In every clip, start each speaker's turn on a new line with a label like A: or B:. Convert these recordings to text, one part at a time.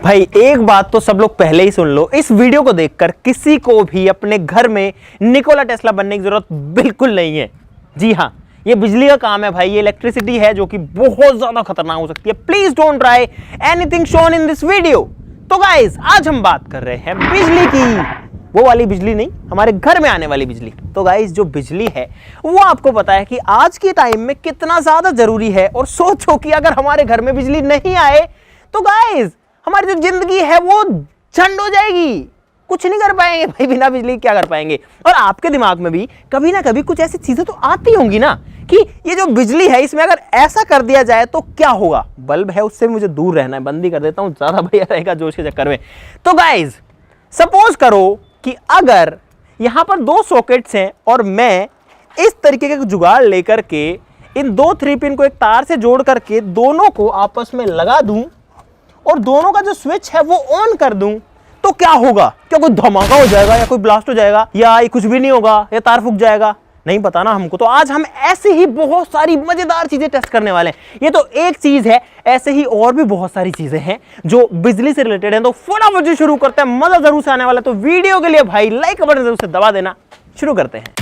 A: भाई एक बात तो सब लोग पहले ही सुन लो, इस वीडियो को देखकर किसी को भी अपने घर में निकोला टेस्ला बनने की जरूरत बिल्कुल नहीं है। जी हाँ, ये बिजली का काम है भाई, ये इलेक्ट्रिसिटी है जो कि बहुत ज्यादा खतरनाक हो सकती है। Please don't try anything shown in this video. तो गाइस, आज हम बात कर रहे हैं बिजली की, वो वाली बिजली नहीं, हमारे घर में आने वाली बिजली। तो गाइस, जो बिजली है वो आपको पता है कि आज के टाइम में कितना ज्यादा जरूरी है। और सोचो कि अगर हमारे घर में बिजली नहीं आए तो गाइस हमारी जो जिंदगी है वो झंड हो जाएगी, कुछ नहीं कर पाएंगे भाई, बिना बिजली क्या कर पाएंगे। और आपके दिमाग में भी कभी ना कभी कुछ ऐसी चीजें तो आती होंगी ना कि ये जो बिजली है इसमें अगर ऐसा कर दिया जाए तो क्या होगा। बल्ब है उससे मुझे दूर रहना है, बंद ही कर देता हूं, ज्यादा बढ़िया रहेगा जोश के चक्कर में। तो गाइस, सपोज करो कि अगर यहां पर दो सॉकेट्स हैं और मैं इस तरीके का जुगाड़ लेकर के इन दो 3 पिन को एक तार से जोड़ करके दोनों को आपस में लगा दूं और दोनों का जो स्विच है वो ऑन कर दूं, तो क्या होगा? क्या कोई धमाका हो जाएगा या कोई ब्लास्ट हो जाएगा या ये कुछ भी नहीं होगा या तार फूक जाएगा? नहीं पता ना हमको। तो आज हम ऐसे ही बहुत सारी मजेदार चीजें टेस्ट करने वाले हैं। ये तो एक चीज है, ऐसे ही और भी बहुत सारी चीजें हैं जो बिजली से रिलेटेड हैं। तो फटाफट से शुरू करते हैं, मजा जरूर से आने वाला है। तो वीडियो के लिए भाई लाइक बटन जरूर से दबा देना। शुरू करते हैं।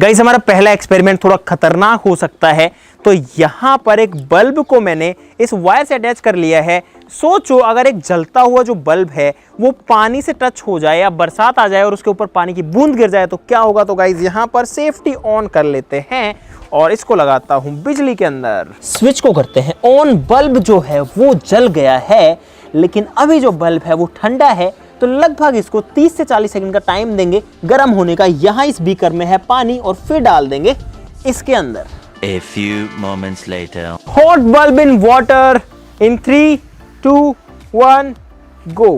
A: गाइस, हमारा पहला एक्सपेरिमेंट थोड़ा खतरनाक हो सकता है। तो यहां पर एक बल्ब को मैंने इस वायर से अटैच कर लिया है। सोचो अगर एक जलता हुआ जो बल्ब है वो पानी से टच हो जाए या बरसात आ जाए और उसके ऊपर पानी की बूंद गिर जाए तो क्या होगा। तो गाइस, यहां पर सेफ्टी ऑन कर लेते हैं और इसको लगाता हूं बिजली के अंदर। स्विच को करते हैं ऑन। बल्ब जो है वो जल गया है, लेकिन अभी जो बल्ब है वो ठंडा है। तो लगभग इसको 30 से 40 सेकंड का टाइम देंगे गर्म होने का। यहाँ इस बीकर में है पानी और फिर डाल देंगे इसके अंदर।
B: A few moments later.
A: Hot bulb in water in 3, 2, 1 गो।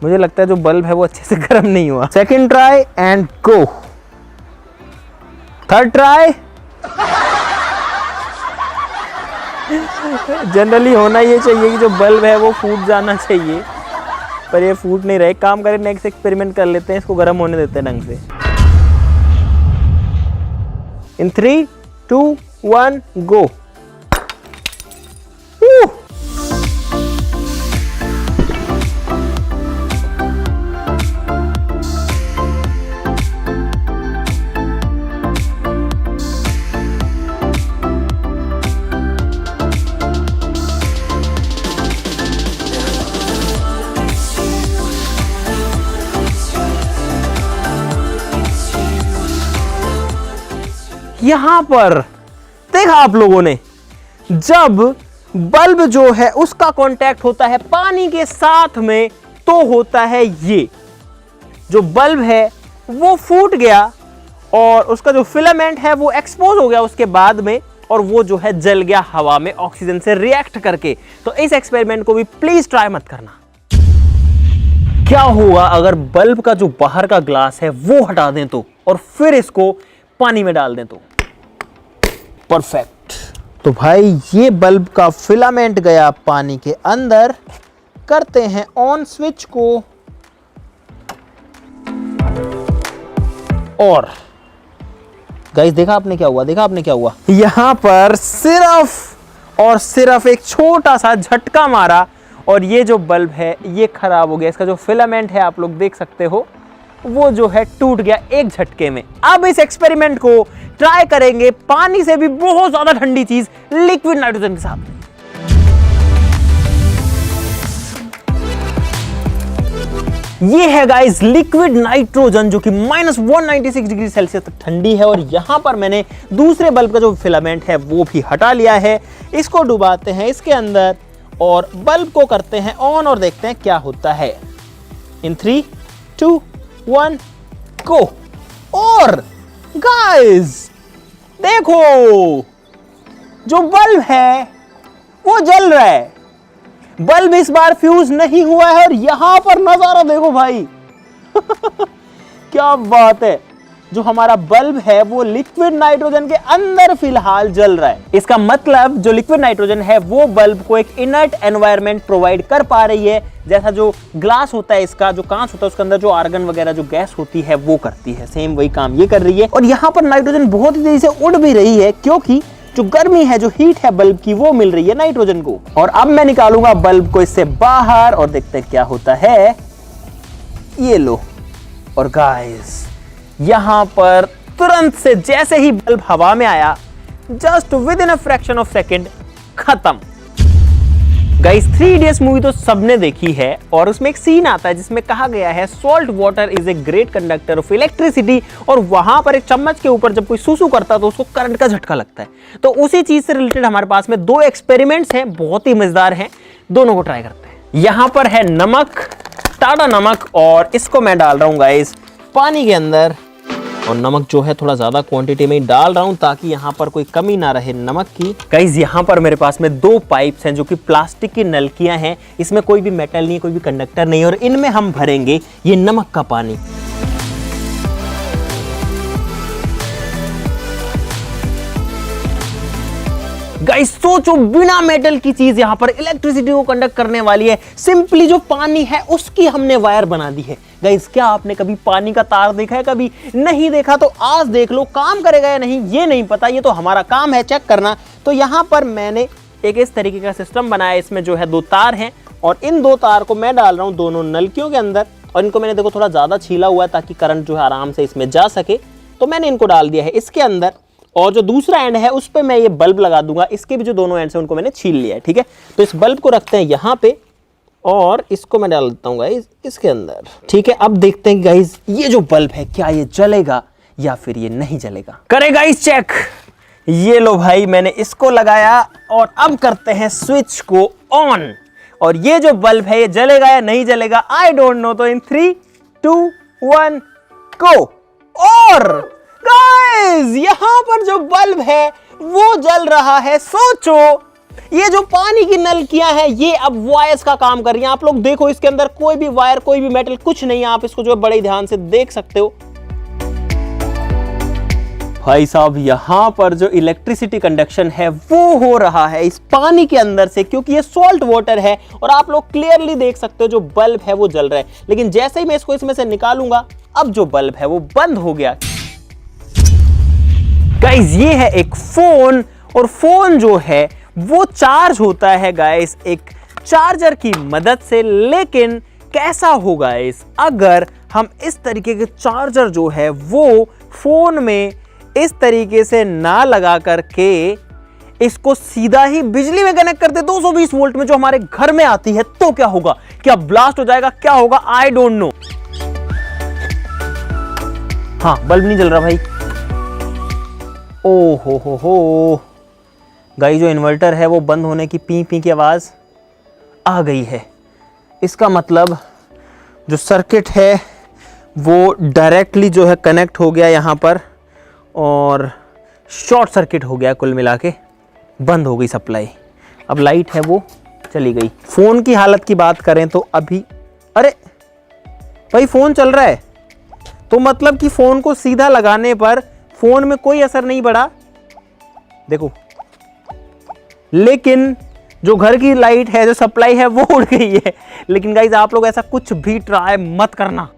A: मुझे लगता है जो बल्ब है वो अच्छे से गर्म नहीं हुआ। Second try and go. Third try. Generally होना ये चाहिए कि जो बल्ब है वो फूट जाना चाहिए, पर ये फूट नहीं रहे। काम करें, नेक्स्ट एक्सपेरिमेंट कर लेते हैं, इसको गर्म होने देते हैं ढंग से। इन 3, 2, 1 गो। यहां पर देखा आप लोगों ने, जब बल्ब जो है उसका कांटेक्ट होता है पानी के साथ में तो होता है ये, जो बल्ब है वो फूट गया और उसका जो फिलामेंट है वो एक्सपोज हो गया उसके बाद में, और वो जो है जल गया हवा में ऑक्सीजन से रिएक्ट करके। तो इस एक्सपेरिमेंट को भी प्लीज ट्राई मत करना। क्या होगा अगर बल्ब का जो बाहर का ग्लास है वो हटा दें तो, और फिर इसको पानी में डाल दें तो? परफेक्ट। तो भाई ये बल्ब का फिलामेंट गया पानी के अंदर। करते हैं ऑन स्विच को और गाइस, देखा आपने क्या हुआ? देखा आपने क्या हुआ? यहां पर सिर्फ और सिर्फ एक छोटा सा झटका मारा और ये जो बल्ब है ये खराब हो गया। इसका जो फिलामेंट है आप लोग देख सकते हो वो जो है टूट गया एक झटके में। अब इस एक्सपेरिमेंट को ट्राई करेंगे पानी से भी बहुत ज्यादा ठंडी चीज, लिक्विड नाइट्रोजन के साथ। ये है गाइस लिक्विड नाइट्रोजन, जो कि -196 डिग्री सेल्सियस तक ठंडी है। और यहां पर मैंने दूसरे बल्ब का जो फिलामेंट है वो भी हटा लिया है। इसको डुबाते हैं इसके अंदर और बल्ब को करते हैं ऑन और देखते हैं क्या होता है। इन 3, 2, 1 गो। और गाइस देखो, जो बल्ब है वो जल रहा है। बल्ब इस बार फ्यूज नहीं हुआ है और यहां पर नजारा देखो भाई। क्या बात है, जो हमारा बल्ब है वो लिक्विड नाइट्रोजन के अंदर फिलहाल जल रहा है। इसका मतलब जो लिक्विड नाइट्रोजन है वो बल्ब को एक इनर्ट एनवायरनमेंट प्रोवाइड कर पा रही है, जैसा जो ग्लास होता है, इसका जो कांच होता है उसके अंदर जो आर्गन वगैरह जो गैस होती है वो करती है, सेम वही काम ये कर रही है। और यहाँ पर नाइट्रोजन बहुत ही तेजी से उड़ भी रही है, क्योंकि जो गर्मी है, जो हीट है बल्ब की, वो मिल रही है नाइट्रोजन को। और अब मैं निकालूंगा बल्ब को इससे बाहर और देखते हैं क्या होता है। ये लो, और गाइस यहां पर तुरंत से जैसे ही बल्ब हवा में आया, just with in a fraction of second खत्म। गाइस 3 इडियट्स मूवी तो सबने देखी है, और उसमें एक सीन आता है जिसमें कहा गया है salt water is a great conductor of electricity, और वहां पर एक चम्मच के ऊपर जब कोई सूसू करता है तो उसको करंट का झटका लगता है। तो उसी चीज से रिलेटेड हमारे पास में 2 एक्सपेरिमेंट्स हैं, बहुत ही मजेदार हैं, दोनों को ट्राई करते हैं। यहां पर है नमक, टाटा नमक, और इसको मैं डाल रहा हूं गाइस पानी के अंदर, और नमक जो है थोड़ा ज्यादा क्वांटिटी में ही डाल रहा हूं ताकि यहां पर कोई कमी ना रहे नमक की। गाइस यहां पर मेरे पास में 2 पाइप्स हैं जो कि प्लास्टिक की नलकियां हैं, इसमें कोई भी मेटल नहीं है, कोई भी कंडक्टर नहीं है, और इनमें हम भरेंगे ये नमक का पानी। गाइस सोचो, बिना मेटल की चीज यहां पर इलेक्ट्रिसिटी को कंडक्ट करने वाली है। सिंपली जो पानी है उसकी हमने वायर बना दी है। गाइस क्या आपने कभी पानी का तार देखा है? कभी नहीं देखा तो आज देख लो, काम करेगा या नहीं ये नहीं पता, ये तो हमारा काम है चेक करना। तो यहां पर मैंने एक इस तरीके का सिस्टम बनाया, इसमें जो है 2 तार हैं, और इन 2 तार को मैं डाल रहा हूं दोनों नलकियों के अंदर, और इनको मैंने देखो थोड़ा ज्यादा छीला हुआ है ताकि करंट जो है आराम से इसमें जा सके। तो मैंने इनको डाल दिया है इसके अंदर, और जो दूसरा एंड है उस पे मैं ये बल्ब लगा दूंगा। इसके भी जो दोनों एंड्स हैं उनको मैंने छील लिया है, ठीक है। तो इस बल्ब को रखते हैं यहाँ पे, और इसको मैं डाल देता हूँ गाइस इसके अंदर, ठीक है। अब देखते हैं गाइस ये जो बल्ब है क्या ये जलेगा या फिर ये नहीं जलेगा। करे गाइस चेक, ये लो भाई मैंने इसको लगाया, और अब करते हैं स्विच को ऑन, और ये जो बल्ब है ये जलेगा या नहीं जलेगा आई डोंट नो। तो इन 3, 2, 1 गो। और गाइस यहां पर जो बल्ब है वो जल रहा है। सोचो, ये जो पानी की नलकियां हैं ये अब वायर्स का काम कर रही हैं। आप लोग देखो इसके अंदर कोई भी वायर, कोई भी मेटल कुछ नहीं है, आप इसको जो बड़े ध्यान से देख सकते हो। भाई साहब यहां पर जो इलेक्ट्रिसिटी कंडक्शन है वो हो रहा है इस पानी के अंदर से, क्योंकि ये सॉल्ट वाटर है, और आप लोग क्लियरली देख सकते हो जो बल्ब है वो जल रहा है। लेकिन जैसे ही मैं इसको इसमें से निकालूंगा, अब जो बल्ब है वो बंद हो गया। गाइस ये है एक फोन, और फोन जो है वो चार्ज होता है गाइस एक चार्जर की मदद से। लेकिन कैसा होगा गाइस अगर हम इस तरीके के चार्जर जो है वो फोन में इस तरीके से ना लगा करके इसको सीधा ही बिजली में कनेक्ट करते 220 वोल्ट में जो हमारे घर में आती है, तो क्या होगा? क्या ब्लास्ट हो जाएगा? क्या होगा? I don't know. हाँ बल्ब नहीं जल रहा भाई। ओ हो गाइस जो इन्वर्टर है वो बंद होने की पी पी की आवाज आ गई है। इसका मतलब जो सर्किट है वो डायरेक्टली जो है कनेक्ट हो गया यहाँ पर, और शॉर्ट सर्किट हो गया, कुल मिला के बंद हो गई सप्लाई। अब लाइट है वो चली गई। फोन की हालत की बात करें तो अभी, अरे भाई फोन चल रहा है, तो मतलब कि फोन को सीधा लगाने पर फोन में कोई असर नहीं पड़ा, देखो। लेकिन जो घर की लाइट है, जो सप्लाई है वो उड़ गई है। लेकिन गाइस आप लोग ऐसा कुछ भी ट्राई मत करना।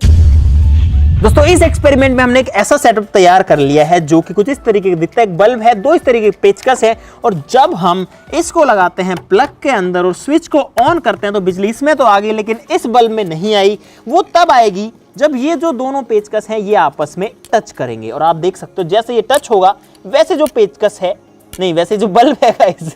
A: दोस्तों इस एक्सपेरिमेंट में हमने एक ऐसा सेटअप तैयार कर लिया है जो कि कुछ इस तरीके का दिखता है। एक बल्ब है, 2 इस तरीके के पेचकस है, और जब हम इसको लगाते हैं प्लग के अंदर और स्विच को ऑन करते हैं तो बिजली इसमें तो आ गई, लेकिन इस बल्ब में नहीं आई। वो तब आएगी जब ये जो दोनों पेचकस हैं ये आपस में टच करेंगे। और आप देख सकते हो जैसे ये टच होगा वैसे जो पेचकस है, नहीं वैसे जो बल्ब है गाइस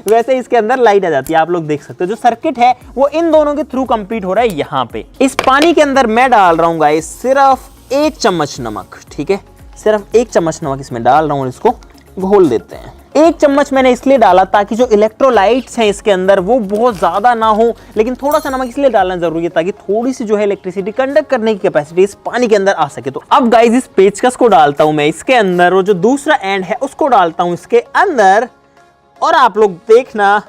A: वैसे इसके अंदर लाइट आ जाती है। आप लोग देख सकते हो जो सर्किट है वो इन दोनों के थ्रू कंप्लीट हो रहा है। यहाँ पे इस पानी के अंदर मैं डाल रहा हूँ गाइस सिर्फ 1 चम्मच नमक, ठीक है। सिर्फ 1 चम्मच नमक इसमें डाल रहा हूँ, इसको घोल देते हैं। 1 चम्मच मैंने इसलिए डाला ताकि जो इलेक्ट्रोलाइट्स हैं इसके अंदर वो बहुत ज्यादा ना हो, लेकिन थोड़ा सा नमक इसलिए डालना जरूरी है ताकि थोड़ी सी जो है इलेक्ट्रिसिटी कंडक्ट करने की कैपेसिटी इस पानी के अंदर आ सके। तो अब गाइस इस पेचकस को डालता हूं मैं इसके अंदर, और जो दूसरा एंड है उसको डालता हूं इसके अंदर, और आप लोग देखना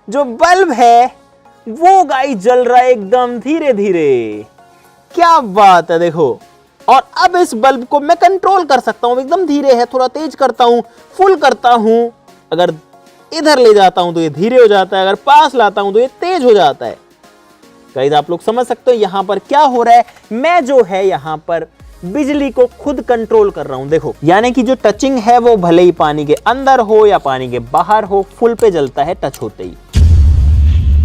A: जो बल्ब है वो गाइस जल रहा है एकदम धीरे धीरे। क्या बात है, देखो और अब इस बल्ब को मैं कंट्रोल कर सकता हूं, एकदम धीरे है, थोड़ा तेज करता हूं, फुल करता हूं, अगर इधर ले जाता हूं तो ये धीरे हो जाता है, अगर पास लाता हूं तो ये तेज हो जाता है। गाइस आप लोग समझ सकते हो यहां पर क्या हो रहा है, मैं जो है यहां पर बिजली को खुद कंट्रोल कर रहा हूं। देखो, यानी कि जो टचिंग है वो भले ही पानी के अंदर हो या पानी के बाहर हो, फुल पे जलता है टच होते ही।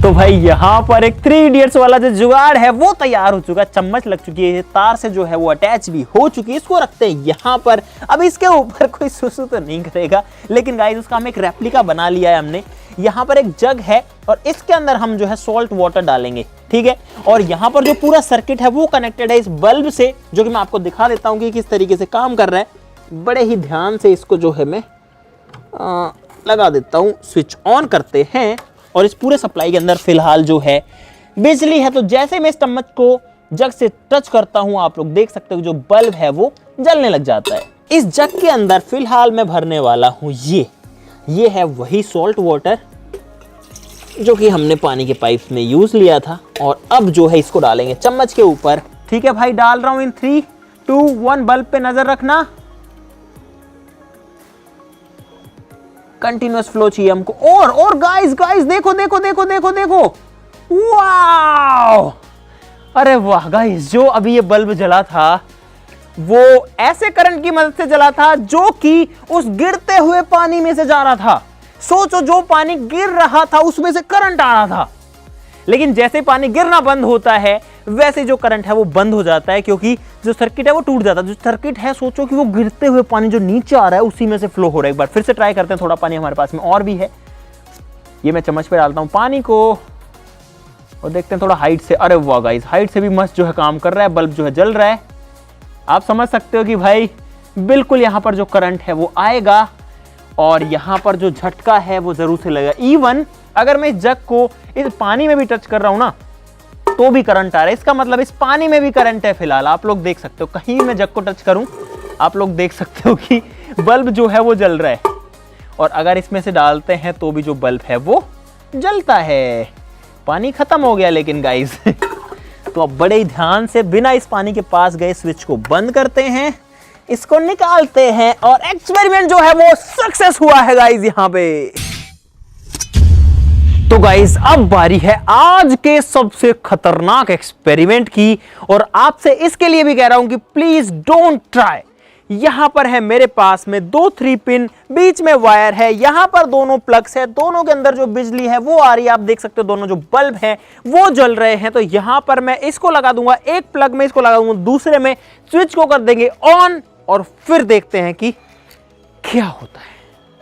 A: तो भाई यहाँ पर एक 3 इडियट्स वाला जो जुगाड़ है वो तैयार हो चुका है, चम्मच लग चुकी है, तार से जो है वो अटैच भी हो चुकी है। इसको रखते हैं यहाँ पर। अब इसके ऊपर कोई सुसु तो नहीं करेगा, लेकिन गाइस उसका हम एक रेप्लिका बना लिया है हमने। यहाँ पर एक जग है और इसके अंदर हम जो है सॉल्ट वाटर डालेंगे, ठीक है। और यहाँ पर जो पूरा सर्किट है वो कनेक्टेड है इस बल्ब से, जो कि मैं आपको दिखा देता हूँ कि किस तरीके से काम कर रहा है। बड़े ही ध्यान से इसको जो है मैं लगा देता हूँ। स्विच ऑन करते हैं और इस पूरे सप्लाई के अंदर फिलहाल जो है बिजली है। तो जैसे मैं इस चम्मच को जग से टच करता हूं, आप लोग देख सकते हो जो बल्ब है वो जलने लग जाता है। इस जग के अंदर फिलहाल मैं भरने वाला हूं ये है वही सॉल्ट वाटर जो कि हमने पानी के पाइप में यूज लिया था। और अब जो है इसको डालेंगे चम्मच के ऊपर। ठीक है भाई, डाल रहा हूं इन 3, 2, 1। बल्ब पे नजर रखना, कंटिन्यूअस फ्लो चाहिए हमको। और गाइस देखो देखो देखो देखो देखो, वाओ, अरे वाह गाइस, जो अभी ये बल्ब जला था वो ऐसे करंट की मदद से जला था जो कि उस गिरते हुए पानी में से जा रहा था। सोचो, जो पानी गिर रहा था उसमें से करंट आ रहा था, लेकिन जैसे पानी गिरना बंद होता है वैसे जो करंट है वो बंद हो जाता है, क्योंकि जो सर्किट है वो टूट जाता है। जो सर्किट है, सोचो कि वो गिरते हुए पानी जो नीचे आ रहा है उसी में से फ्लो हो रहा है। एक बार फिर से ट्राई करते हैं, थोड़ा पानी हमारे पास में और भी है। ये मैं चम्मच पे डालता हूं पानी को और देखते हैं थोड़ा हाइट से। अरे वाह गाइस, हाइट से भी मस्त जो है काम कर रहा है, बल्ब जो है जल रहा है। आप समझ सकते हो कि भाई बिल्कुल यहाँ पर जो करंट है वो आएगा और यहाँ पर जो झटका है वो जरूर से लगेगा। इवन अगर मैं इस जग को इस पानी में भी टच कर रहा हूं ना तो भी करंट आ रहा है। इसका मतलब इस पानी में भी करंट है। फिलहाल आप लोग देख सकते हो, कहीं मैं जग को टच करूं आप लोग देख सकते हो कि बल्ब जो है वो जल रहा है। और अगर इसमें से डालते हैं तो भी जो बल्ब है वो जलता है। पानी खत्म हो गया लेकिन गाइस तो अब बड़े ही ध्यान से बिना इस पानी के पास गए स्विच को बंद करते हैं, इसको निकालते हैं और एक्सपेरिमेंट जो है वो सक्सेस हुआ है गाइस यहाँ पे। तो गाइस अब बारी है आज के सबसे खतरनाक एक्सपेरिमेंट की, और आपसे इसके लिए भी कह रहा हूं कि प्लीज डोंट ट्राई। यहां पर है मेरे पास में 2 3 पिन, बीच में वायर है, यहां पर दोनों प्लग्स है, दोनों के अंदर जो बिजली है वो आ रही है। आप देख सकते हो दोनों जो बल्ब हैं वो जल रहे हैं। तो यहां पर मैं इसको लगा दूंगा, एक प्लग में इसको लगा दूंगा, दूसरे में स्विच को कर देंगे ऑन और फिर देखते हैं कि क्या होता है।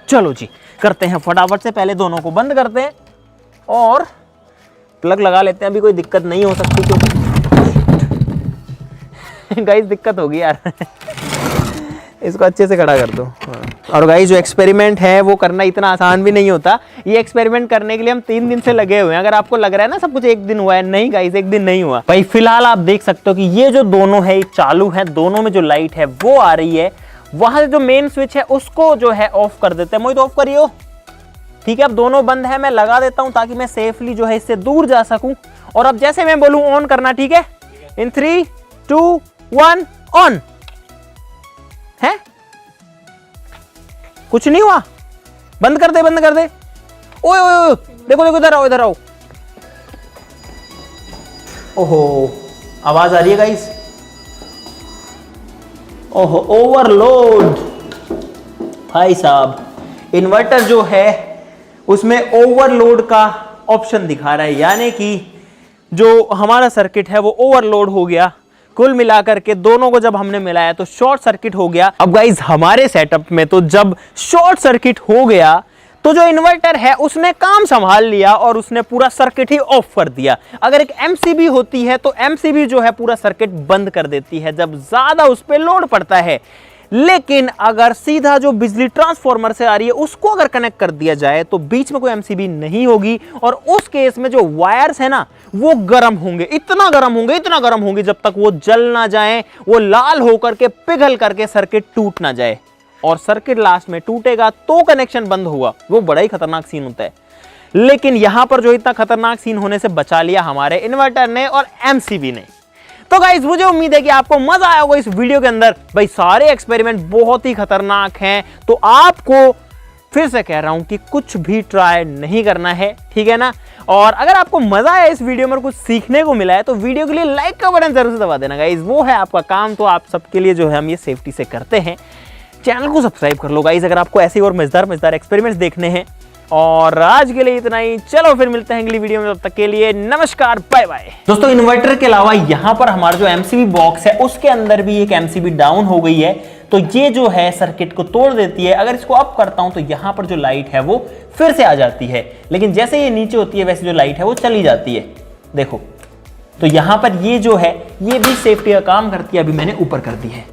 A: चलो जी करते हैं फटाफट से, पहले दोनों को बंद करते हैं और प्लग लगा लेते हैं। अभी कोई दिक्कत नहीं हो सकती क्योंकि गाइस दिक्कत होगी यार इसको अच्छे से खड़ा कर दो। और गाइस जो एक्सपेरिमेंट है वो करना इतना आसान भी नहीं होता। ये एक्सपेरिमेंट करने के लिए हम 3 दिन से लगे हुए हैं। अगर आपको लग रहा है ना सब कुछ एक दिन हुआ है, नहीं गाइस एक दिन नहीं हुआ भाई। फिलहाल आप देख सकते हो कि ये जो दोनों है चालू है, दोनों में जो लाइट है वो आ रही है। वहां से जो मेन स्विच है उसको जो है ऑफ कर देते हैं। मोहित ऑफ करियो। ठीक है, अब दोनों बंद है, मैं लगा देता हूं ताकि मैं सेफली जो है इससे दूर जा सकूं। और अब जैसे मैं बोलूं ऑन करना, ठीक है, इन 3 2 1 ऑन है। कुछ नहीं हुआ, बंद कर दे बंद कर दे। ओए ओए देखो देखो, इधर आओ इधर आओ। ओहो आवाज आ रही है गाइस। ओहो ओवरलोड भाई साहब, इन्वर्टर जो है उसमें ओवरलोड का ऑप्शन दिखा रहा है, यानी कि जो हमारा सर्किट है वो ओवरलोड हो गया। कुल मिलाकर के दोनों को जब हमने मिलाया तो शॉर्ट सर्किट हो गया। अब गाइस हमारे सेटअप में तो जब शॉर्ट सर्किट हो गया तो जो इन्वर्टर है उसने काम संभाल लिया और उसने पूरा सर्किट ही ऑफ कर दिया। अगर एक एमसीबी होती है तो एमसीबी जो है पूरा सर्किट बंद कर देती है जब ज्यादा उस पर लोड पड़ता है। लेकिन अगर सीधा जो बिजली ट्रांसफार्मर से आ रही है उसको अगर कनेक्ट कर दिया जाए तो बीच में कोई एमसीबी नहीं होगी और उस केस में जो वायर्स है ना वो गर्म होंगे, इतना गर्म होंगे जब तक वो जल ना जाए, वो लाल होकर के पिघल करके सर्किट टूट ना जाए। और सर्किट लास्ट में टूटेगा तो कनेक्शन बंद हुआ। वो बड़ा ही खतरनाक सीन होता है। लेकिन यहां पर जो इतना खतरनाक सीन होने से बचा लिया हमारे इन्वर्टर ने और एमसीबी ने। तो गाइस मुझे उम्मीद है कि आपको मजा आया होगा इस वीडियो के अंदर। भाई सारे एक्सपेरिमेंट बहुत ही खतरनाक हैं, तो आपको फिर से कह रहा हूं कि कुछ भी ट्राई नहीं करना है, ठीक है ना। और अगर आपको मजा आया इस वीडियो में, कुछ सीखने को मिला है, तो वीडियो के लिए लाइक का बटन जरूर से दबा देना गाइस, वो है आपका काम। तो आप सबके लिए जो है हम ये सेफ्टी से करते हैं। चैनल को सब्सक्राइब कर लो गाइस अगर आपको ऐसे और मजेदार एक्सपेरिमेंट्स देखने हैं। और आज के लिए इतना ही, चलो फिर मिलते हैं अगली वीडियो में, तब तक के लिए नमस्कार, बाय बाय। दोस्तों इन्वर्टर के अलावा यहाँ पर हमारा जो एमसीबी बॉक्स है उसके अंदर भी एक एमसीबी डाउन हो गई है, तो ये जो है सर्किट को तोड़ देती है। अगर इसको अप करता हूं तो यहाँ पर जो लाइट है वो फिर से आ जाती है, लेकिन जैसे ये नीचे होती है वैसे जो लाइट है वो चली जाती है, देखो। तो यहाँ पर ये जो है ये भी सेफ्टी का काम करती है। अभी मैंने ऊपर कर दी है।